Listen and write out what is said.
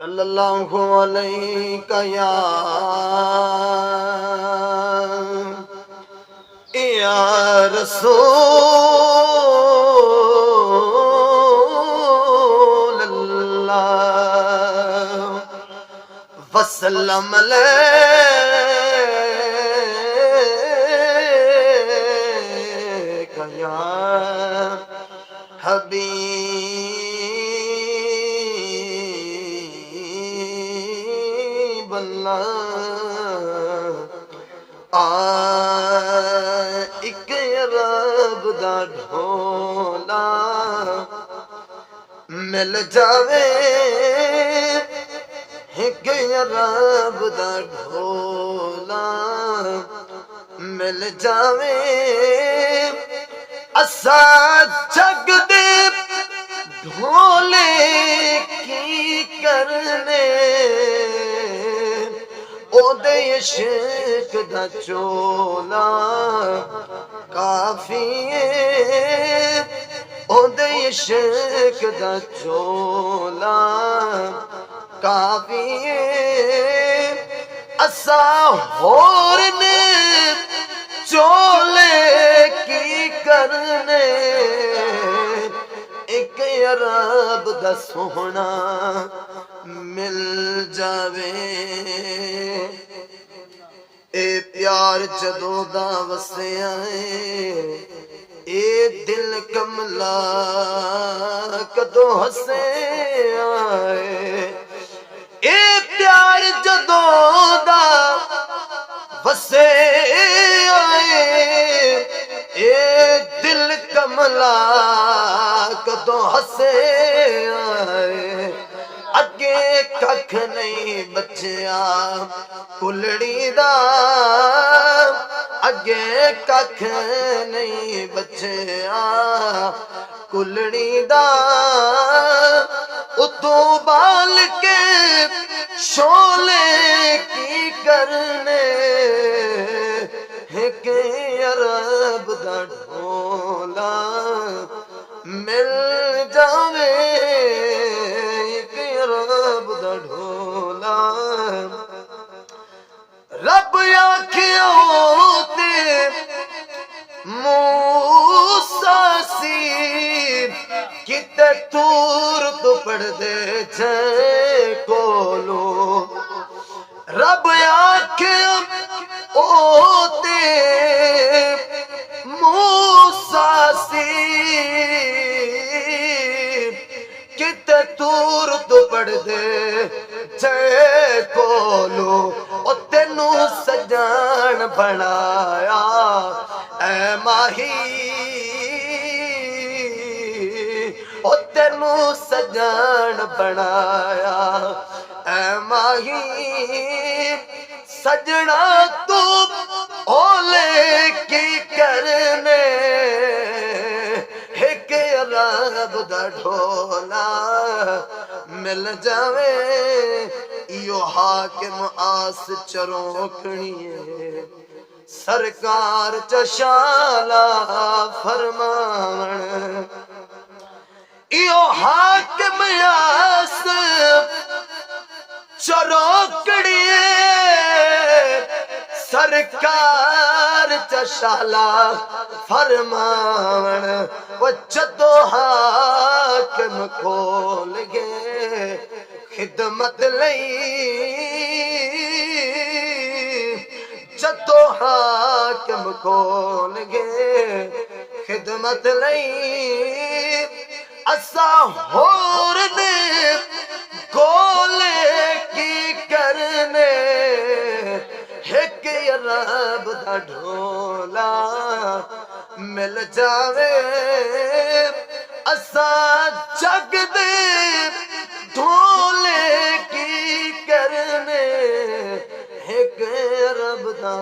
सल्लल्लाहु अलैहि या रसूल अल्लाह वसल्लम अलैका या हबीब अल्लाह एक रब दा ढोला मिल जावे एक रब दा ढोला मिल जावे असा जग दे ढोले की करने ओदे इश्क दा चोला काफी है ओदे इश्क दा चोला काफी है असा होर ने चोले की करने एक अरब दा सोहना मिल जावे ए प्यार जदों दा वसिया ए दिल कमला कदों हसे आए ए प्यार जदों दा वसे आए ए दिल कमला कदों हसे आए अगे कख नहीं बचिया कुलड़ी दा अगे कख नहीं बचिया कुलड़ी दा उतों बाल के शोले की करने एक अरब दा ढोला मिल जावे एक अरब दा ढोला रब आखिया ते मूसा सी किते तूर तो पढ़ दे छे कोलो रब आखिया ओते मूसा सी किते तूर तो पढ़ दे छे कोलो ओ तेनू सजान बनाया ऐ माही ओ तेनू सजान बनाया ऐ माही सजना तू ओले की करने एक रब दा ढोला मिल जावे यो हाकिम आस चरोकणिए सरकार चशाला फरमान यो हाकिम आस चरोकणिए सरकार चशाला फरमान वो जदो हाकिम खोल गए खिदमत लई जदो हाकिम खोल गए खिदमत लई असा होर ने गोले की करने एक अरब दा ढोला मिल जावे असा जग दे ढोले की करने एक अरब दा